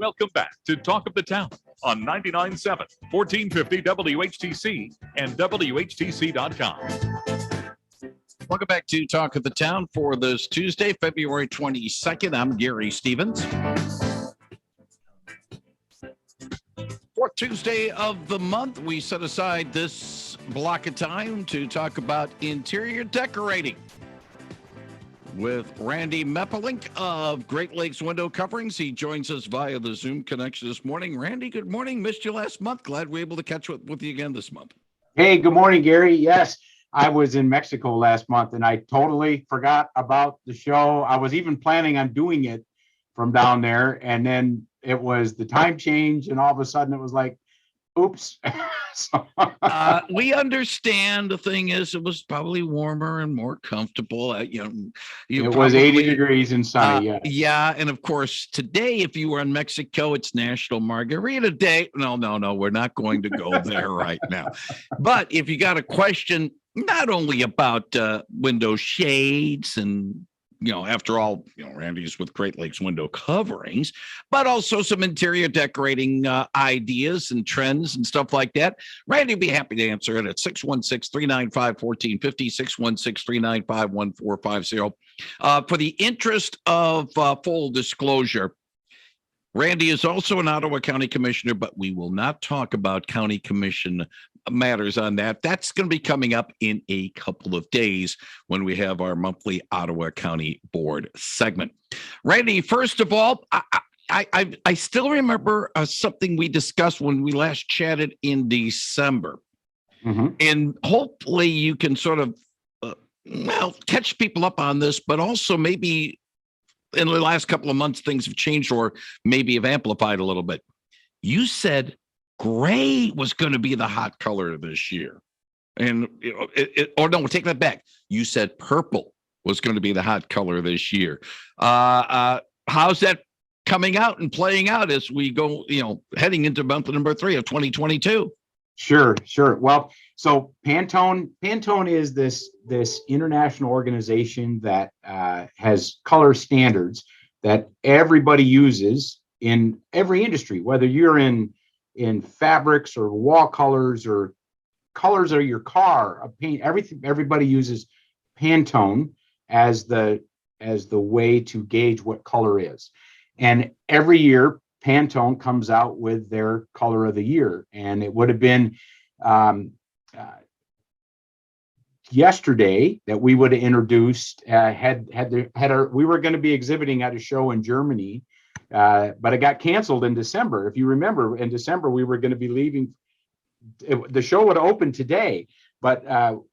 Welcome back to Talk of the Town on 99.7, 1450 WHTC and WHTC.com. Welcome back to Talk of the Town for this Tuesday, February 22nd. I'm Gary Stevens. Fourth Tuesday of the month, we set aside this block of time to talk about interior decorating with Randy Meppelink of Great Lakes Window Coverings. He joins us via the Zoom connection this morning. Randy, good morning. Missed you last month. Glad we're able to catch up with you again this month. Hey, good morning, Gary. Yes, I was in Mexico last month and I totally forgot about the show. I was even planning on doing it from down there. And then it was the time change. And all of a sudden it was like, oops. We understand. The thing is, it was probably warmer and more comfortable. It was 80 degrees and sunny. Yeah. And of course, today, if you were in Mexico, it's National Margarita Day. No, we're not going to go there right now. But if you got a question, not only about window shades and after all, Randy's with Great Lakes Window Coverings, but also some interior decorating ideas and trends and stuff like that. Randy will be happy to answer it at 616-395-1450, 616-395-1450. For the interest of full disclosure, Randy is also an Ottawa County Commissioner, but we will not talk about county commission matters on that. That's going to be coming up in a couple of days when we have our monthly Ottawa County Board segment. Randy, first of all, I still remember something we discussed when we last chatted in December. Mm-hmm. And hopefully you can sort of, catch people up on this, but also maybe in the last couple of months, things have changed or maybe have amplified a little bit. You said gray was going to be the hot color this year. And, take that back. You said purple was going to be the hot color this year. How's that coming out and playing out as we go, heading into month number 3 of 2022? Sure. Well, so Pantone is this international organization that has color standards that everybody uses in every industry, whether you're in fabrics or wall colors or colors of your car, of paint, everything. Everybody uses Pantone as the way to gauge what color is. And every year Pantone comes out with their color of the year, and it would have been yesterday that we would have introduced. We were going to be exhibiting at a show in Germany, but it got canceled in December. If you remember, in December we were going to be leaving. The show would have opened today, but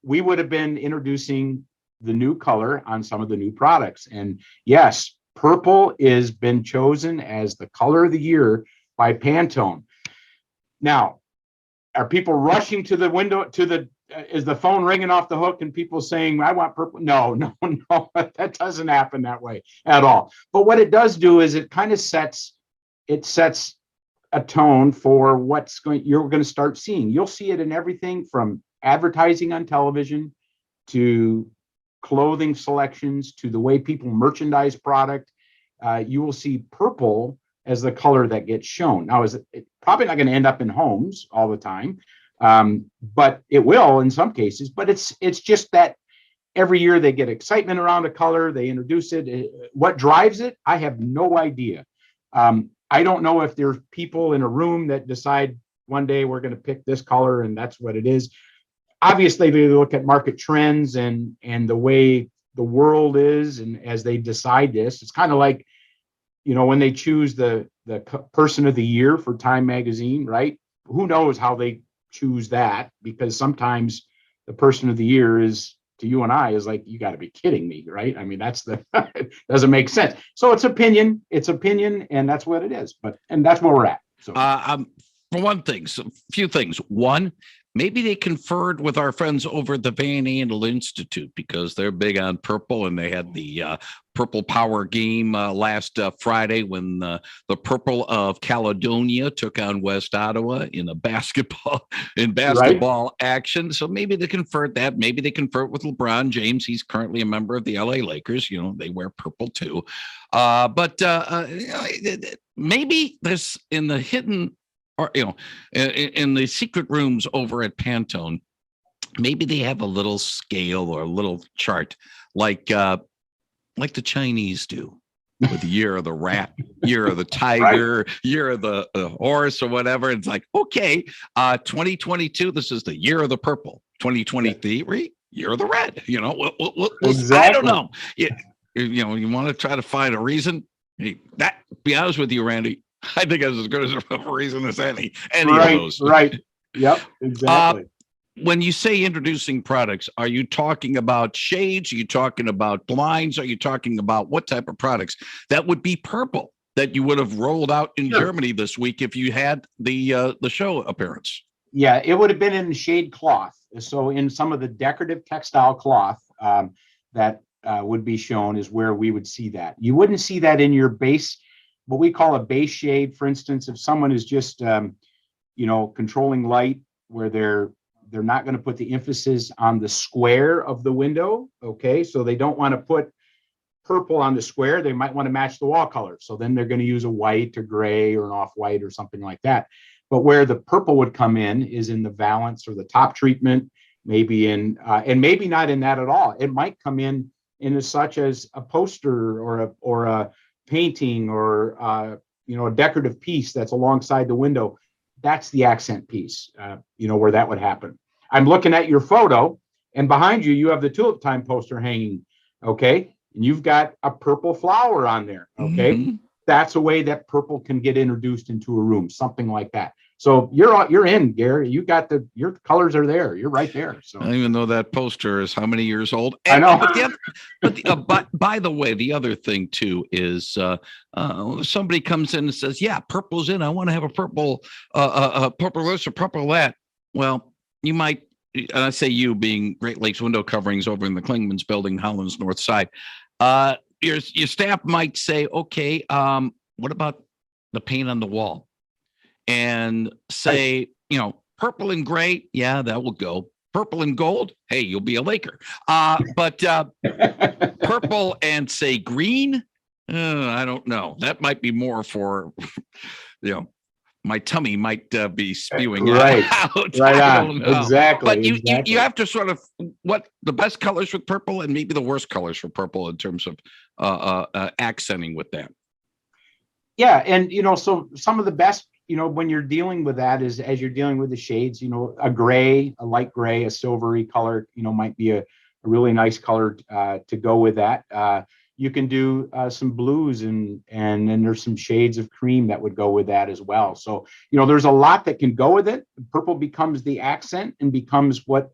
we would have been introducing the new color on some of the new products. And yes, purple has been chosen as the color of the year by Pantone. Now, are people rushing to the window, is the phone ringing off the hook and people saying, I want purple? No, that doesn't happen that way at all. But what it does do is it kind of sets a tone for you're going to start seeing. You'll see it in everything from advertising on television to clothing selections to the way people merchandise product. You will see purple as the color that gets shown. Now, it's probably not going to end up in homes all the time, but it will in some cases. But it's just that every year they get excitement around a color, they introduce it. What drives it? I have no idea. I don't know if there's people in a room that decide one day we're going to pick this color and that's what it is. Obviously, they look at market trends and the way the world is, and as they decide this, it's kind of like, when they choose the person of the year for Time magazine, right? Who knows how they choose that? Because sometimes the person of the year is, to you and I, is like, you got to be kidding me, right? I mean, it doesn't make sense. So it's opinion, and that's what it is. And that's where we're at. So, for one thing, a few things. One, maybe they conferred with our friends over at the Van Andel Institute because they're big on purple, and they had the Purple Power game last Friday when the Purple of Caledonia took on West Ottawa in basketball action. So maybe they convert that. Maybe they convert with LeBron James. He's currently a member of the LA Lakers. They wear purple too. But maybe there's in the hidden, or in the secret rooms over at Pantone, maybe they have a little scale or a little chart like the Chinese do with the year of the rat, year of the tiger, year of the horse or whatever. It's like, okay, 2022, this is the year of the purple. 2023, year of the red. Exactly. I don't know. You want to try to find a reason. Be honest with you, Randy, I think that's as good as a reason as any of those. Right. Yep. Exactly. When you say introducing products, are you talking about shades? Are you talking about blinds? Are you talking about what type of products that would be purple that you would have rolled out in Germany this week if you had the show appearance? Yeah, it would have been in shade cloth. So in some of the decorative textile cloth that would be shown is where we would see that. You wouldn't see that in your base, what we call a base shade. For instance, if someone is just controlling light where they're not going to put the emphasis on the square of the window. Okay. So they don't want to put purple on the square. They might want to match the wall color. So then they're going to use a white or gray or an off-white or something like that. But where the purple would come in is in the valance or the top treatment, maybe and maybe not in that at all. It might come in as such as a poster or a painting or a decorative piece that's alongside the window. That's the accent piece, where that would happen. I'm looking at your photo, and behind you have the Tulip Time poster hanging, okay? And you've got a purple flower on there, okay? Mm-hmm. That's a way that purple can get introduced into a room, something like that. So you're in, Gary. Your colors are there. You're right there. So I don't even know that poster is how many years old. I know. But by the way, the other thing too is somebody comes in and says, "Yeah, purple's in. I want to have a purple this or purple that." Well, you might, and I say you being Great Lakes Window Coverings over in the Klingman's building, Holland's North Side. Your staff might say, "Okay, what about the paint on the wall?" And say, purple and gray, yeah, that will go. Purple and gold, hey, you'll be a Laker. But purple and say green, I don't know. That might be more for, my tummy might be spewing out. Right on. Exactly. But you have to sort of what the best colors for purple and maybe the worst colors for purple in terms of accenting with that. Yeah, and so some of the best. When you're dealing with that is as you're dealing with the shades, a gray, a light gray, a silvery color, might be a really nice color to go with that. You can do some blues and then there's some shades of cream that would go with that as well. So, there's a lot that can go with it. Purple becomes the accent and becomes what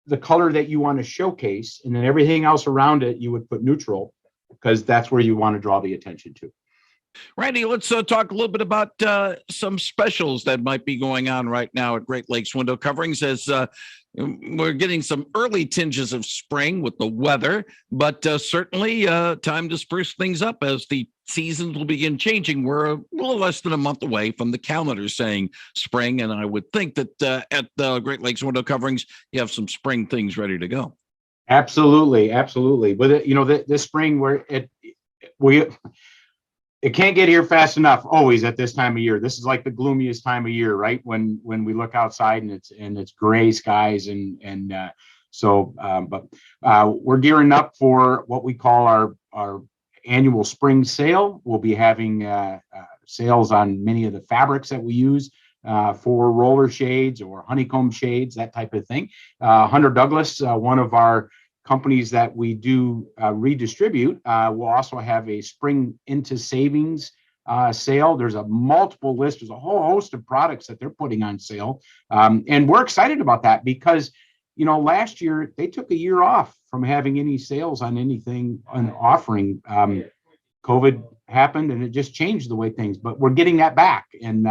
the color that you want to showcase. And then everything else around it, you would put neutral because that's where you want to draw the attention to. Randy, let's talk a little bit about some specials that might be going on right now at Great Lakes Window Coverings as we're getting some early tinges of spring with the weather, but certainly time to spruce things up as the seasons will begin changing. We're a little less than a month away from the calendar saying spring, and I would think that at the Great Lakes Window Coverings, you have some spring things ready to go. Absolutely. But this spring it can't get here fast enough always at this time of year. This is like the gloomiest time of year, right? When we look outside and it's gray skies but we're gearing up for what we call our annual spring sale. We'll be having sales on many of the fabrics that we use for roller shades or honeycomb shades, that type of thing. Hunter Douglas, one of our companies that we do redistribute, will also have a spring into savings sale. There's a multiple list. There's a whole host of products that they're putting on sale. And we're excited about that because, last year they took a year off from having any sales on anything on offering. COVID happened and it just changed the way but we're getting that back. And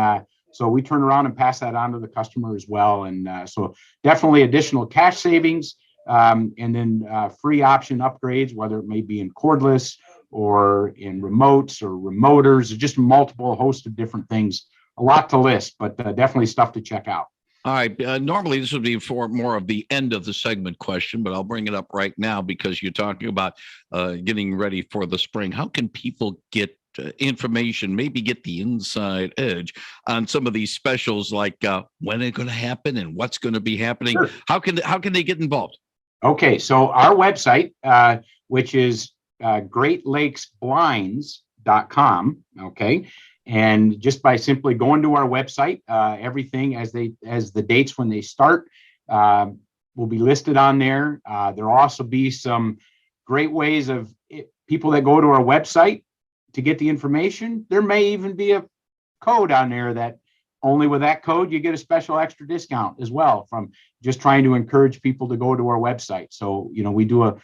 so we turn around and pass that on to the customer as well. And so definitely additional cash savings. And then free option upgrades, whether it may be in cordless or in remotes or remoters, or just multiple host of different things. A lot to list, but definitely stuff to check out. All right. Normally, this would be for more of the end of the segment question, but I'll bring it up right now because you're talking about getting ready for the spring. How can people get information, maybe get the inside edge on some of these specials, like when it's going to happen and what's going to be happening? Sure. How can they get involved? Okay, so our website, which is greatlakesblinds.com, okay, and just by simply going to our website, everything as the dates when they start will be listed on there. There'll also be some great ways of people that go to our website to get the information. There may even be a code on there that only with that code you get a special extra discount as well, from just trying to encourage people to go to our website. So, we do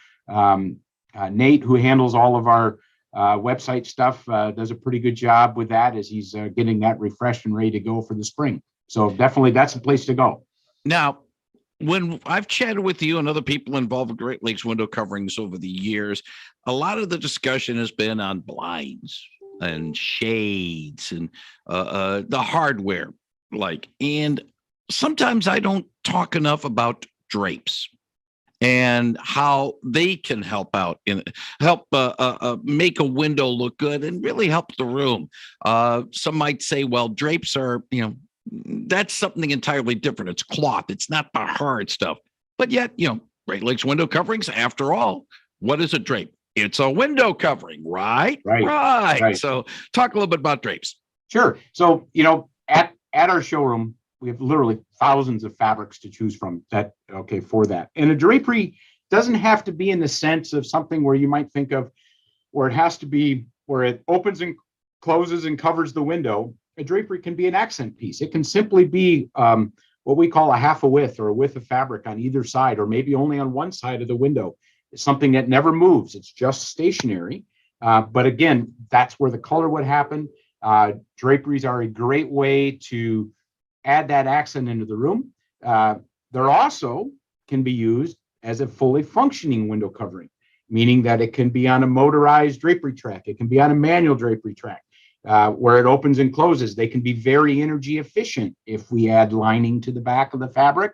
Nate, who handles all of our website stuff, does a pretty good job with that as he's getting that refreshed and ready to go for the spring. So definitely that's a place to go. Now, when I've chatted with you and other people involved with Great Lakes window coverings over the years, a lot of the discussion has been on blinds and shades and the hardware, and sometimes I don't talk enough about drapes and how they can help out make a window look good and really help the room. Some might say, well, drapes are, that's something entirely different. It's cloth. It's not the hard stuff. But yet, Great Lakes window coverings, after all, what is a drape? It's a window covering, right? Right. So talk a little bit about drapes. Sure. So, at our showroom, we have literally thousands of fabrics to choose from for that. And a drapery doesn't have to be in the sense of something where you might think of where it has to be where it opens and closes and covers the window. A drapery can be an accent piece. It can simply be what we call a half a width or a width of fabric on either side, or maybe only on one side of the window. It's something that never moves. It's just stationary. But again, that's where the color would happen. Draperies are a great way to add that accent into the room. They're also can be used as a fully functioning window covering, meaning that it can be on a motorized drapery track. It can be on a manual drapery track. Where it opens and closes. They can be very energy efficient if we add lining to the back of the fabric.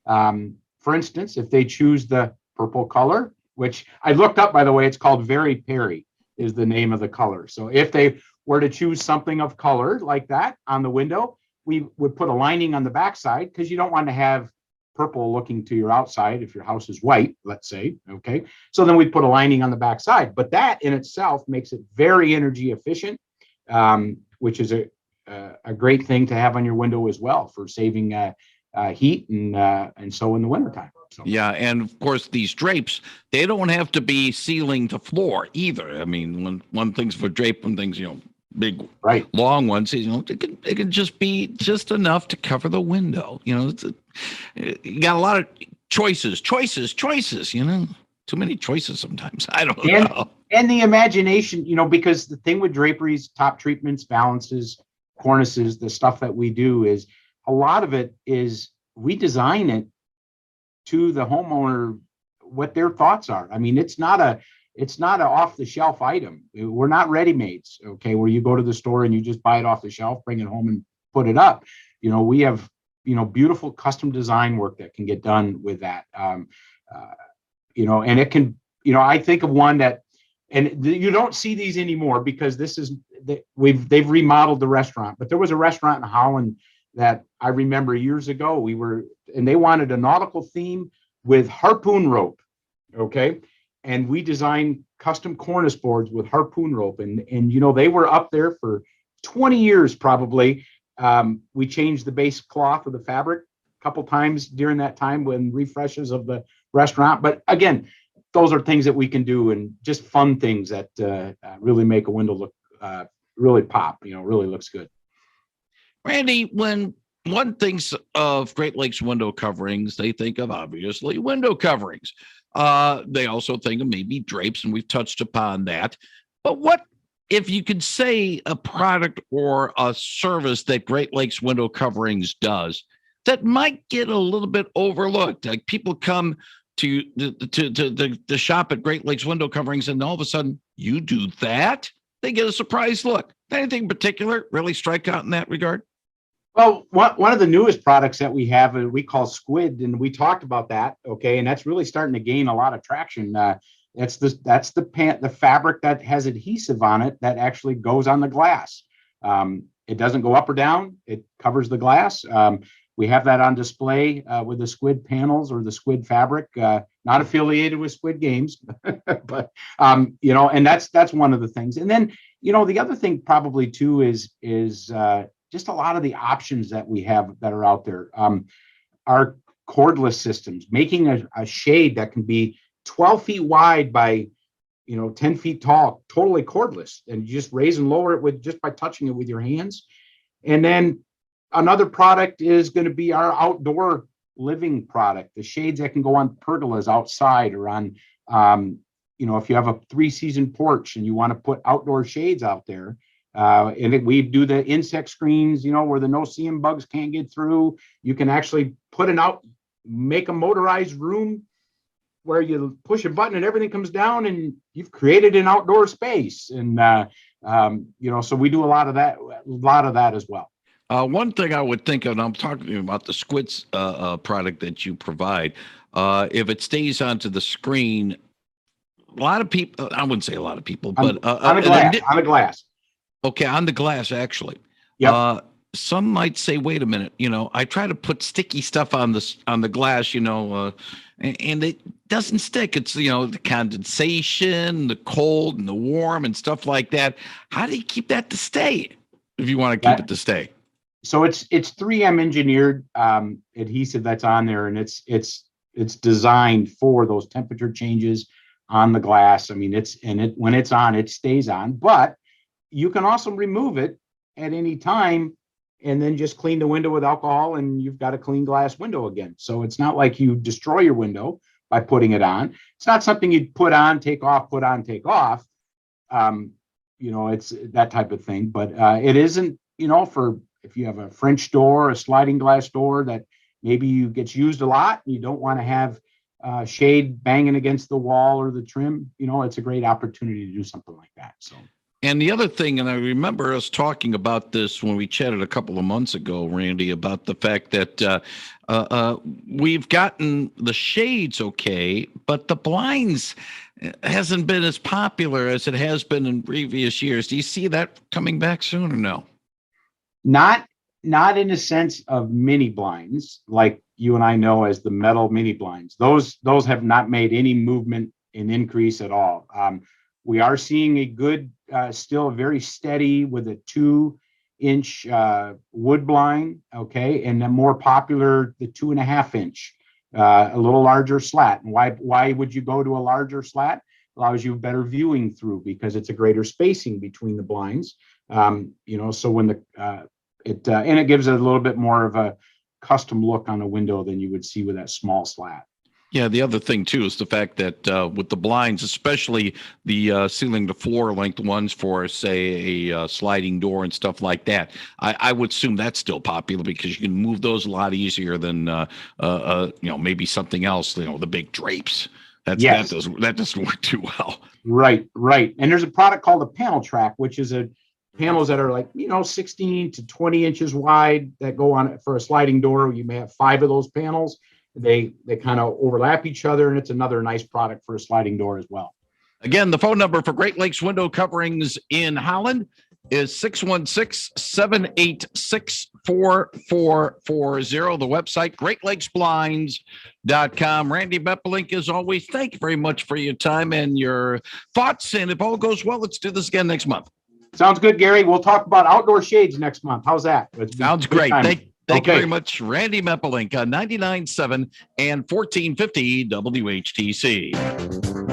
For instance, if they choose the purple color, which I looked up, by the way, it's called Very Perry is the name of the color. So if they were to choose something of color like that on the window, we would put a lining on the backside because you don't want to have purple looking to your outside if your house is white, let's say. Okay. So then we put a lining on the backside, but that in itself makes it very energy efficient. Which is a great thing to have on your window as well for saving heat and so in the wintertime. So. Yeah, and of course these drapes, they don't have to be ceiling to floor either. I mean, when one thing's for drape, one thing's big long ones, it can just be just enough to cover the window. You got a lot of choices. Too many choices sometimes. I don't know. And the imagination, because the thing with draperies, top treatments, balances, cornices, the stuff that we do is a lot of it is we design it to the homeowner, what their thoughts are. I mean, it's not a off the shelf item. We're not ready-mades, okay, where you go to the store and you just buy it off the shelf, bring it home and put it up. We have, beautiful custom design work that can get done with that. And it can, I think of one that, and you don't see these anymore because they've remodeled the restaurant, but there was a restaurant in Holland that I remember years ago and they wanted a nautical theme with harpoon rope. Okay. And we designed custom cornice boards with harpoon rope and they were up there for 20 years, probably. We changed the base cloth of the fabric a couple times during that time when refreshes of the restaurant. But again, those are things that we can do and just fun things that really make a window look really pop, really looks good. Randy, when one thinks of Great Lakes window coverings, they think of obviously window coverings. They also think of maybe drapes, and we've touched upon that. But what if you could say a product or a service that Great Lakes window coverings does that might get a little bit overlooked? Like people come to shop at Great Lakes Window Coverings, and all of a sudden you do that, they get a surprise look. Anything in particular really strike out in that regard? Well, one of the newest products that we have, we call Squid, and we talked about that. Okay, and that's really starting to gain a lot of traction. That's the fabric that has adhesive on it that actually goes on the glass. It doesn't go up or down. It covers the glass. We have that on display with the Squid panels or the Squid fabric. Not affiliated with Squid Games, but and that's one of the things. And then the other thing probably too is just a lot of the options that we have that are out there. Our cordless systems, making a shade that can be 12 feet wide by 10 feet tall, totally cordless, and you just raise and lower it just by touching it with your hands. And then another product is going to be our outdoor living product, the shades that can go on pergolas outside, or on if you have a 3-season porch and you want to put outdoor shades out there. We do the insect screens, where the no-see-um bugs can't get through. You can actually make a motorized room where you push a button and everything comes down, and you've created an outdoor space. And so we do a lot of that as well. One thing I would think of, and I'm talking about the Squids product that you provide, if it stays onto the screen, a lot of people, I wouldn't say a lot of people, but on the glass. Okay, on the glass, actually. Yep. Some might say, wait a minute, I try to put sticky stuff on the glass, and it doesn't stick. It's, the condensation, the cold and the warm and stuff like that. How do you keep that to stay if you want to keep it to stay? So it's 3M engineered adhesive that's on there, and it's designed for those temperature changes on the glass. I mean, when it's on, it stays on, but you can also remove it at any time and then just clean the window with alcohol, and you've got a clean glass window again. So it's not like you destroy your window by putting it on. It's not something you'd put on, take off, put on, take off. It's that type of thing, but it isn't, for if you have a French door, a sliding glass door that maybe gets used a lot, and you don't want to have shade banging against the wall or the trim, it's a great opportunity to do something like that. So. And the other thing, and I remember us talking about this when we chatted a couple of months ago, Randy, about the fact that we've gotten the shades okay, but the blinds hasn't been as popular as it has been in previous years. Do you see that coming back soon or no? Not in a sense of mini blinds like you and I know as the metal mini blinds. Those have not made any movement in increase at all. We are seeing a good, still very steady with a 2-inch wood blind, okay, and then more popular, the 2.5-inch, a little larger slat. And why would you go to a larger slat? Allows you better viewing through because it's a greater spacing between the blinds. So when it gives it a little bit more of a custom look on a window than you would see with that small slat. Yeah, the other thing too is the fact that with the blinds, especially the ceiling to floor length ones for, say, a sliding door and stuff like that, I would assume that's still popular because you can move those a lot easier than maybe something else. The big drapes. That doesn't work too well. Right. And there's a product called a panel track, which is panels that are like 16 to 20 inches wide that go on for a sliding door. You may have 5 of those panels. They kind of overlap each other, and it's another nice product for a sliding door as well. Again, the phone number for Great Lakes Window Coverings in Holland is 616-786-4440. The website, greatlakesblinds.com. Randy Meppelink, as always, thank you very much for your time and your thoughts. And if all goes well, let's do this again next month. Sounds good, Gary. We'll talk about outdoor shades next month. How's that? Sounds great. Thank you very much, Randy Meppelink on 99.7 and 1450 WHTC.